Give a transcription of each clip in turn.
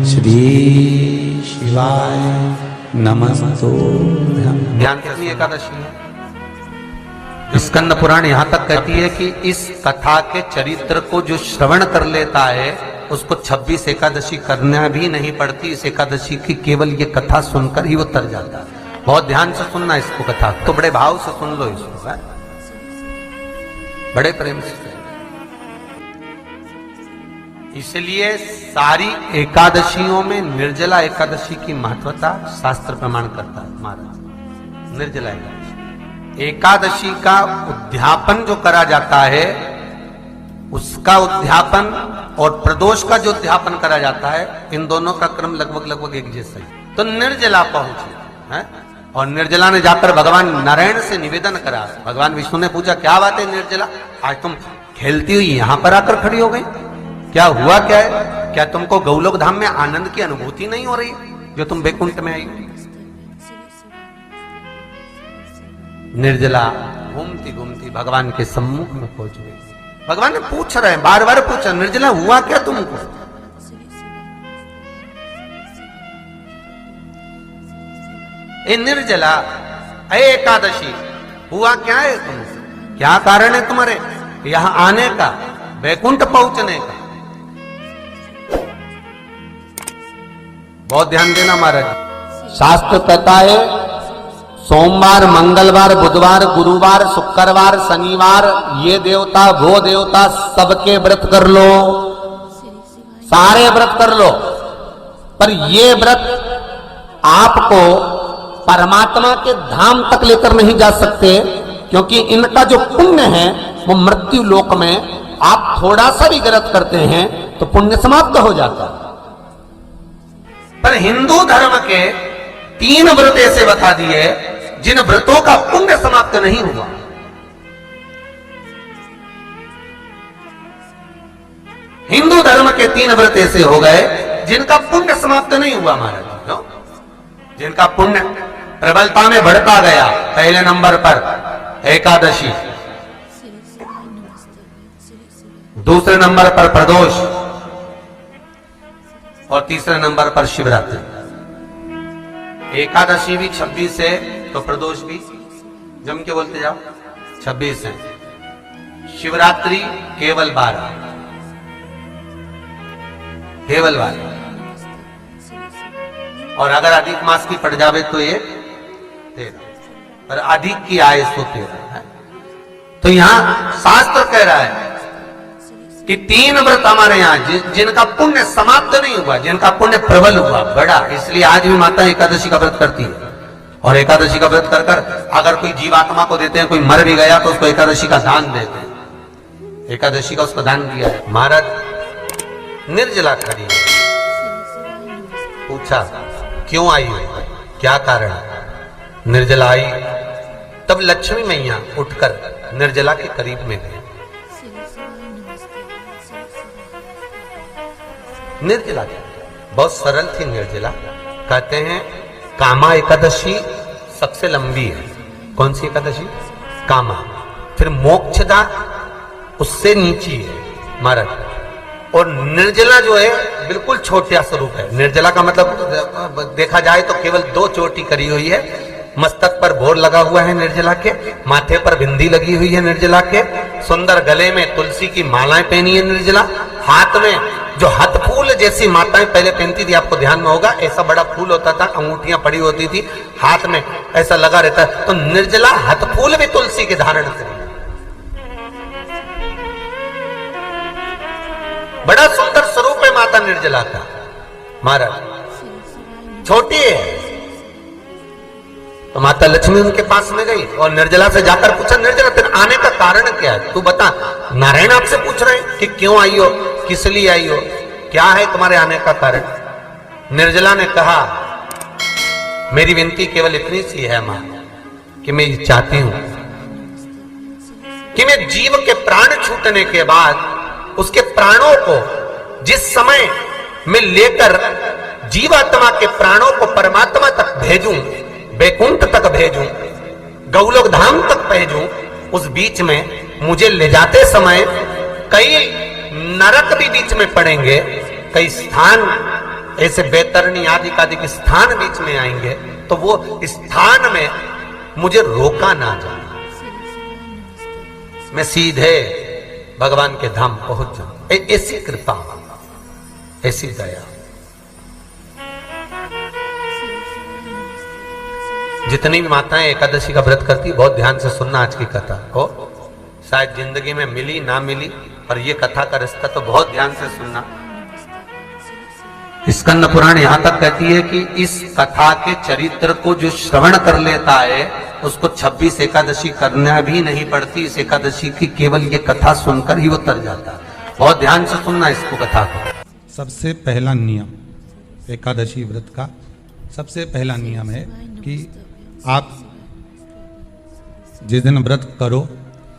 श्री शिवाय नमस्तुभ्यं। ध्यान कितनी एकादशी है? स्कंद पुराण यहां तक कहती है कि इस कथा के चरित्र को जो श्रवण कर लेता है उसको 26 एकादशी करना भी नहीं पड़ती। इस एकादशी की केवल ये कथा सुनकर ही वो तर जाता है। बहुत ध्यान से सुनना इसको, कथा तो बड़े भाव से सुन लो इसको, है? बड़े प्रेम से। इसलिए सारी एकादशियों में निर्जला एकादशी की महत्वता शास्त्र प्रमाण करता है महाराज। निर्जला एकादशी का उद्यापन जो करा जाता है, उसका उद्यापन और प्रदोष का जो उद्यापन करा जाता है, इन दोनों का क्रम लगभग एक जैसा ही। तो निर्जला पहुंची है और निर्जला ने जाकर भगवान नारायण से निवेदन करा। भगवान विष्णु ने पूछा, क्या बात है निर्जला, आज तुम खेलती हुई यहां पर आकर खड़ी हो गई, क्या हुआ क्या है? क्या तुमको गौलोक धाम में आनंद की अनुभूति नहीं हो रही जो तुम बैकुंठ में आई? निर्जला घूमती घूमती भगवान के सम्मुख में पहुंच गई। भगवान ने पूछ रहे हैं, बार बार पूछा, निर्जला हुआ क्या तुमको? ए निर्जला, ए एकादशी, हुआ क्या है तुमसे? क्या कारण है तुम्हारे यहां आने का, बैकुंठ पहुंचने का? बहुत ध्यान देना महाराज। शास्त्र कहता है सोमवार, मंगलवार, बुधवार, गुरुवार, शुक्रवार, शनिवार, ये देवता वो देवता सबके व्रत कर लो, सारे व्रत कर लो, पर ये व्रत आपको परमात्मा के धाम तक लेकर नहीं जा सकते, क्योंकि इनका जो पुण्य है वो मृत्यु लोक में आप थोड़ा सा भी गलत करते हैं तो पुण्य समाप्त हो जाता है। पर हिंदू धर्म के 3 व्रत ऐसे बता दिए जिन व्रतों का पुण्य समाप्त नहीं हुआ। हिंदू धर्म के 3 व्रत ऐसे हो गए जिनका पुण्य समाप्त नहीं हुआ महाराज। जिनका पुण्य प्रबलता में बढ़ता गया। पहले नंबर पर एकादशी, दूसरे नंबर पर प्रदोष और तीसरे नंबर पर शिवरात्रि। एकादशी भी 26 है तो प्रदोष भी जम के बोलते जाओ 26 है। शिवरात्रि केवल 12, केवल 12, और अगर अधिक मास की पड़ जावे तो ये 13, पर अधिक की आय तो 13 है। तो यहां शास्त्र कह रहा है कि 3 व्रत हमारे यहाँ जिनका पुण्य समाप्त नहीं हुआ, जिनका पुण्य प्रबल हुआ, बड़ा, इसलिए आज भी माता एकादशी का व्रत करती है। और एकादशी का व्रत कर कर अगर कोई जीवात्मा को देते हैं, कोई मर भी गया तो उसको एकादशी का दान देते हैं। एकादशी का उसको दान दिया है। महाराज निर्जला खड़ी है, पूछा क्यों आई हो, क्या कारण? निर्जला आई तब लक्ष्मी मैया उठकर निर्जला के करीब में गई। निर्जला बहुत सरल थी निर्जला। कहते हैं कामा एकादशी सबसे लंबी है। कौन सी एकादशी? कामा। फिर मोक्षदा उससे नीची है महाराज। और निर्जला जो है बिल्कुल छोटा स्वरूप है। निर्जला का मतलब देखा जाए तो केवल 2 चोटी करी हुई है। मस्तक पर भोर लगा हुआ है निर्जला के, माथे पर बिंदी लगी हुई है निर्जला के, सुंदर गले में तुलसी की मालाएं पहनी है निर्जला, हाथ में जो हाथ फूल जैसी माताएं पहले पहनती थी, आपको ध्यान में होगा, ऐसा बड़ा फूल होता था, अंगूठियां पड़ी होती थी, हाथ में ऐसा लगा रहता है। तो निर्जला हाथ फूल भी तुलसी के धारण करी। बड़ा सुंदर स्वरूप है माता निर्जला का महाराज। छोटी है तो माता लक्ष्मी उनके पास में गई और निर्जला से जाकर पूछा, निर्जला तेरे आने का कारण क्या है, तू बता। नारायण आपसे पूछ रहे हैं कि क्यों आई हो, किस लिए आई हो, क्या है तुम्हारे आने का कारण? निर्जला ने कहा, मेरी विनती केवल इतनी सी है मां कि मैं ये चाहती हूं कि मैं जीव के प्राण छूटने के बाद उसके प्राणों को जिस समय मैं लेकर जीवात्मा के प्राणों को परमात्मा तक भेजूं, बैकुंठ तक भेजूं, गौलोक धाम तक भेजूं, उस बीच में मुझे ले जाते समय कई नरक भी बीच में पड़ेंगे, कई स्थान ऐसे बैतरणी आदि के स्थान बीच में आएंगे तो वो स्थान में मुझे रोका ना जाए, मैं सीधे भगवान के धाम पहुंच जाऊं। ऐसी कृपा, ऐसी दया। जितनी भी माताएं एकादशी का व्रत करती, बहुत ध्यान से सुनना आज की कथा को, शायद जिंदगी में मिली ना मिली, और ये कथा का रिश्ता तो बहुत ध्यान से सुनना। स्कंद पुराण यहां तक कहती है कि इस कथा के चरित्र को जो श्रवण कर लेता है उसको 26 एकादशी करना भी नहीं पड़ती। इस एकादशी की केवल ये कथा सुनकर ही वो तर जाता है। बहुत ध्यान से सुनना इसको, कथा को। सबसे पहला नियम एकादशी व्रत का, सबसे पहला नियम है कि आप जिस दिन व्रत करो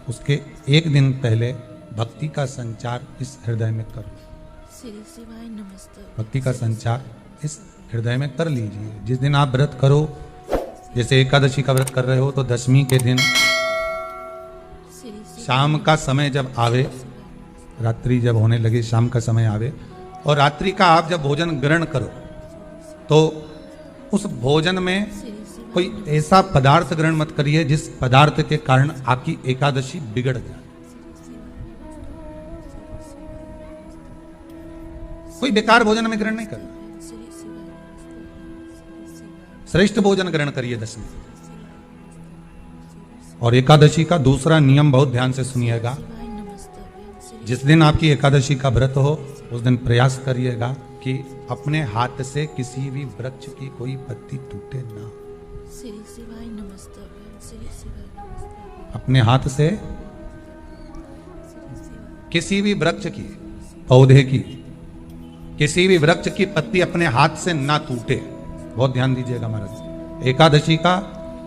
उसके एक दिन पहले भक्ति का संचार इस हृदय में करो। भक्ति का संचार इस हृदय में कर लीजिए। जिस दिन आप व्रत करो, जैसे एकादशी का व्रत कर रहे हो तो दशमी के दिन शाम का समय जब आवे, रात्रि जब होने लगे, शाम का समय आवे और रात्रि का आप जब भोजन ग्रहण करो तो उस भोजन में कोई ऐसा पदार्थ ग्रहण मत करिए जिस पदार्थ के कारण आपकी एकादशी बिगड़ जाए। कोई बेकार भोजन में ग्रहण नहीं करना, श्रेष्ठ भोजन ग्रहण करिए दशमी। और एकादशी का दूसरा नियम बहुत ध्यान से सुनिएगा। जिस दिन आपकी एकादशी का व्रत हो उस दिन प्रयास करिएगा कि अपने हाथ से किसी भी वृक्ष की कोई पत्ती टूटे ना। अपने हाथ से किसी भी वृक्ष की, पौधे की, किसी भी वृक्ष की पत्ती अपने हाथ से ना टूटे। बहुत ध्यान दीजिएगा महाराज। एकादशी का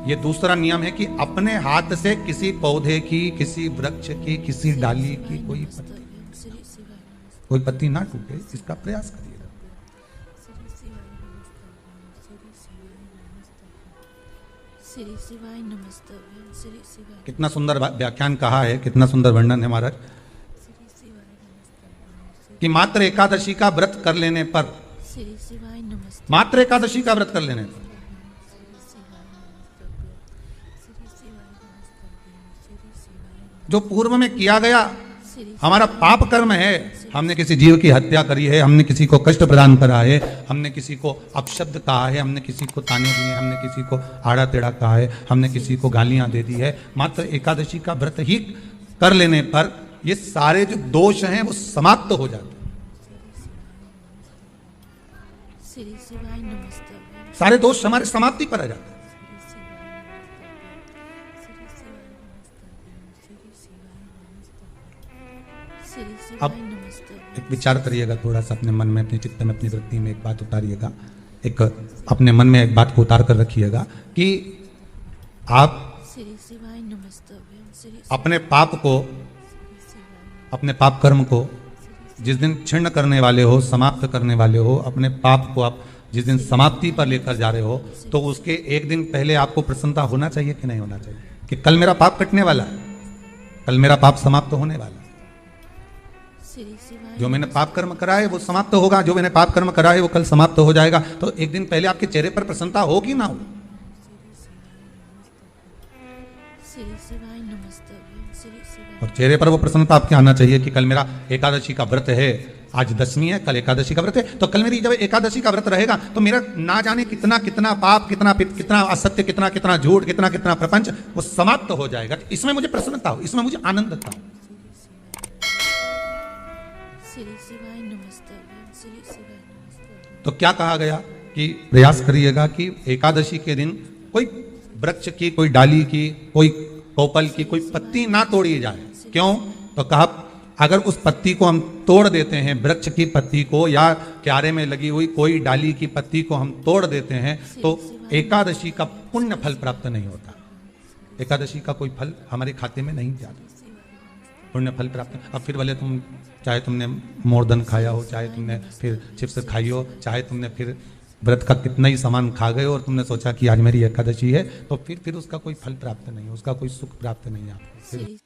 ये दूसरा नियम है कि अपने हाथ से किसी पौधे की, किसी वृक्ष की, किसी डाली की कोई पत्ती ना टूटे, इसका प्रयास करिएगा। कितना सुंदर व्याख्यान कहा है, कितना सुंदर वर्णन है महाराज कि मात्र एकादशी का व्रत कर लेने पर, मात्र एकादशी का व्रत कर लेने पर जो पूर्व में किया गया हमारा पाप कर्म है, हमने किसी जीव की हत्या करी है, हमने किसी को कष्ट प्रदान करा है, हमने किसी को अपशब्द कहा है, हमने किसी को ताने दिए, हमने किसी को आड़ा टेढ़ा कहा है, हमने किसी को गालियां दे दी है, मात्र एकादशी का व्रत ही कर लेने पर ये सारे जो दोष हैं वो समाप्त हो जाते हैं। सारे दोष हमारे समाप्ति पर आ जाते हैं। अब एक विचार करिएगा थोड़ा सा अपने मन में, अपने चित्त में, अपनी वृत्ति में एक बात उतारिएगा, एक अपने मन में एक बात को उतार कर रखिएगा कि आप अपने पाप को, अपने पाप कर्म को जिस दिन क्षीण करने वाले हो, समाप्त करने वाले हो, अपने पाप को आप जिस दिन समाप्ति पर लेकर जा रहे हो तो उसके एक दिन पहले आपको प्रसन्नता होना चाहिए कि नहीं होना चाहिए कि कल मेरा पाप कटने वाला है, कल मेरा पाप समाप्त होने वाला है। जो मैंने पाप कर्म करा है वो समाप्त होगा, जो मैंने पाप कर्म करा है वो कल समाप्त हो जाएगा। तो एक दिन पहले आपके चेहरे पर प्रसन्नता हो कि ना हो? और चेहरे पर वो प्रसन्नता आपके आना चाहिए कि कल मेरा एकादशी का व्रत है, आज दशमी है, कल एकादशी का व्रत है, तो कल मेरी जब एकादशी का व्रत रहेगा तो मेरा ना जाने कितना कितना पाप, कितना असत्य, कितना झूठ, कितना प्रपंच वो समाप्त हो जाएगा। इसमें मुझे प्रसन्नता हो, इसमें मुझे आनंद था। तो क्या कहा गया कि प्रयास करिएगा कि एकादशी के दिन कोई वृक्ष की, कोई डाली की, कोई कोपल की कोई पत्ती ना तोड़ी जाए। क्यों? तो कहा अगर उस पत्ती को हम तोड़ देते हैं, वृक्ष की पत्ती को या क्यारे में लगी हुई कोई डाली की पत्ती को हम तोड़ देते हैं तो एकादशी का पुण्य फल प्राप्त नहीं होता, एकादशी का कोई फल हमारे खाते में नहीं जाता, पुण्य फल प्राप्त। अब फिर भले तुम चाहे तुमने मोरदन खाया हो, चाहे तुमने फिर चिप्स खाई हो, चाहे तुमने फिर व्रत का कितना ही सामान खा गए और तुमने सोचा कि आज मेरी एकादशी है, तो फिर उसका कोई फल प्राप्त नहीं, उसका कोई सुख प्राप्त नहीं आपको।